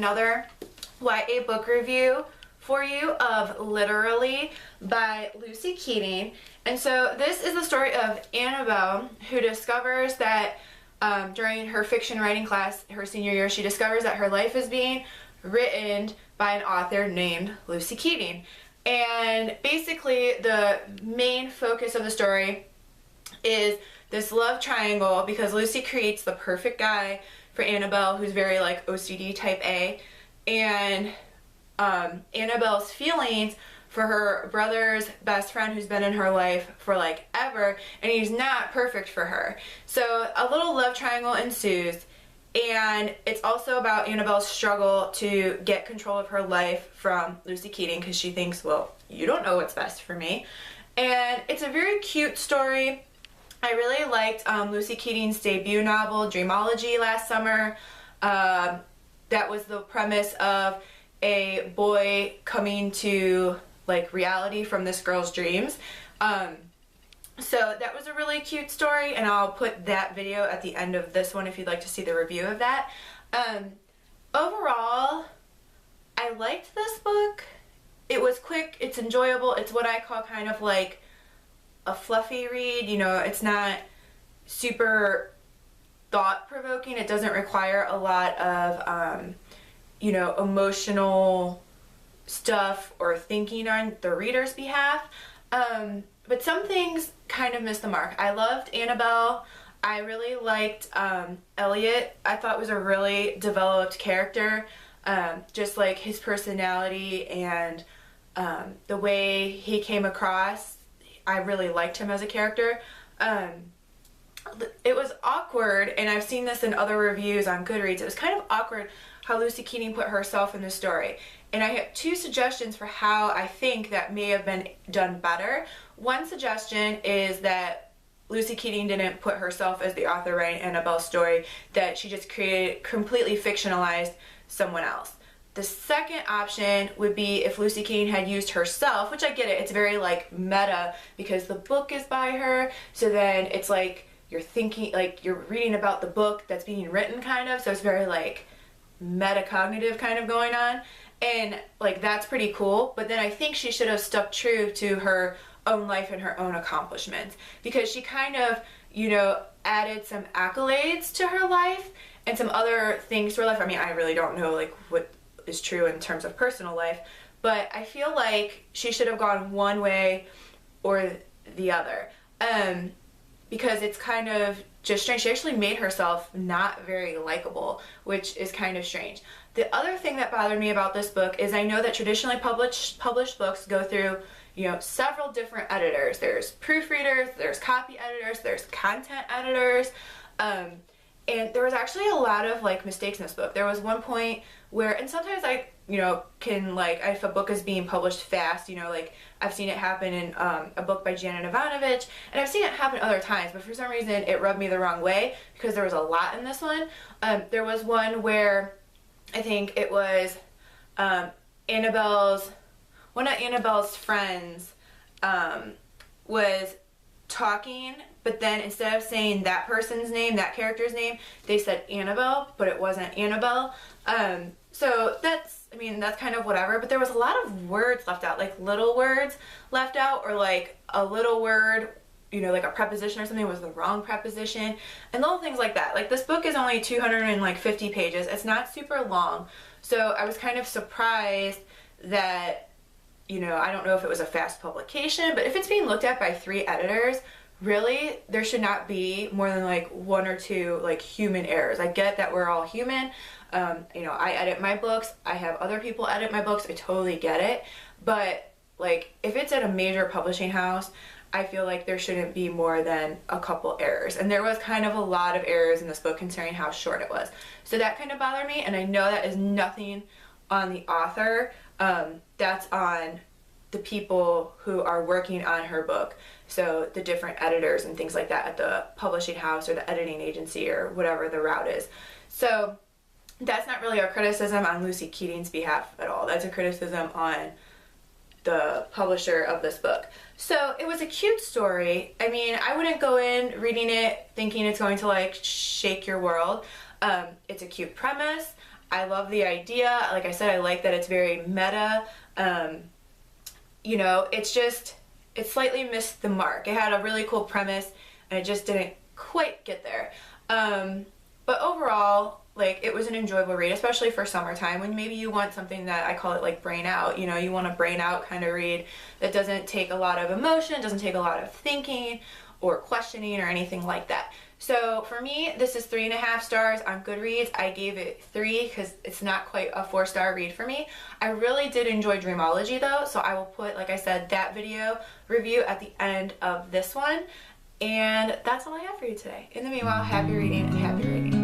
another YA book review for you of Literally by Lucy Keating. And so this is the story of Annabelle, who discovers that during her fiction writing class her senior year, she discovers that her life is being written by an author named Lucy Keating. And basically the main focus of the story is this love triangle, because Lucy creates the perfect guy for Annabelle, who's very like OCD type A, and Annabelle's feelings for her brother's best friend who's been in her life for like ever, and he's not perfect for her. So a little love triangle ensues, and it's also about Annabelle's struggle to get control of her life from Lucy Keating, because she thinks, well, you don't know what's best for me. And it's a very cute story. I really liked Lucy Keating's debut novel, Dreamology, last summer. That was the premise of a boy coming to like reality from this girl's dreams. So that was a really cute story, and I'll put that video at the end of this one if you'd like to see the review of that. Overall, I liked this book. It was quick, it's enjoyable, it's what I call kind of like a fluffy read. You know, it's not super thought-provoking. It doesn't require a lot of you know, emotional stuff or thinking on the reader's behalf. But some things kind of missed the mark. I loved Annabelle. I really liked Elliot. I thought was a really developed character. Just like his personality and the way he came across, I really liked him as a character. It was awkward, and I've seen this in other reviews on Goodreads, it was kind of awkward how Lucy Keating put herself in the story. And I have two suggestions for how I think that may have been done better. One suggestion is that Lucy Keating didn't put herself as the author writing Annabelle's story, that she just completely fictionalized someone else. The second option would be if Lucy Keating had used herself, which I get it, it's very like meta because the book is by her, so then it's like you're thinking, like you're reading about the book that's being written kind of, so it's very like metacognitive kind of going on, and like that's pretty cool. But then I think she should have stuck true to her own life and her own accomplishments, because she kind of, you know, added some accolades to her life and some other things to her life. I mean, I really don't know like what is true in terms of personal life, but I feel like she should have gone one way or the other, because it's kind of just strange. She actually made herself not very likable, which is kind of strange. The other thing that bothered me about this book is I know that traditionally published books go through, you know, several different editors. There's proofreaders, there's copy editors, there's content editors, and there was actually a lot of like mistakes in this book. There was one point where, and sometimes I, you know, can like, if a book is being published fast, you know, like I've seen it happen in a book by Janet Ivanovich, and I've seen it happen other times, but for some reason it rubbed me the wrong way because there was a lot in this one. There was one where I think it was one of Annabelle's friends was talking, but then instead of saying that person's name, that character's name, they said Annabelle, but it wasn't Annabelle. So that's, I mean, that's kind of whatever, but there was a lot of words left out, like little words left out, or like a little word, you know, like a preposition or something was the wrong preposition, and little things like that. Like this book is only 250 pages. It's not super long. So I was kind of surprised that, you know, I don't know if it was a fast publication, but if it's being looked at by 3 editors, really, there should not be more than like 1 or 2 like human errors. I get that we're all human. You know, I edit my books. I have other people edit my books. I totally get it. But like, if it's at a major publishing house, I feel like there shouldn't be more than a couple errors. And there was kind of a lot of errors in this book considering how short it was. So that kind of bothered me, and I know that is nothing on the author. That's on the people who are working on her book. So the different editors and things like that at the publishing house or the editing agency or whatever the route is. So that's not really a criticism on Lucy Keating's behalf at all. That's a criticism on the publisher of this book. So it was a cute story. I mean, I wouldn't go in reading it thinking it's going to like shake your world. It's a cute premise. I love the idea. Like I said, I like that it's very meta. You know, it slightly missed the mark. It had a really cool premise, and it just didn't quite get there. But overall, like, it was an enjoyable read, especially for summertime, when maybe you want something that I call it like brain out. You know, you want a brain out kind of read that doesn't take a lot of emotion, doesn't take a lot of thinking or questioning or anything like that. So for me, this is 3.5 stars on Goodreads. I gave it 3 because it's not quite a 4-star read for me. I really did enjoy Dreamology though, so I will put, like I said, that video review at the end of this one. And that's all I have for you today. In the meanwhile, happy reading and happy reading.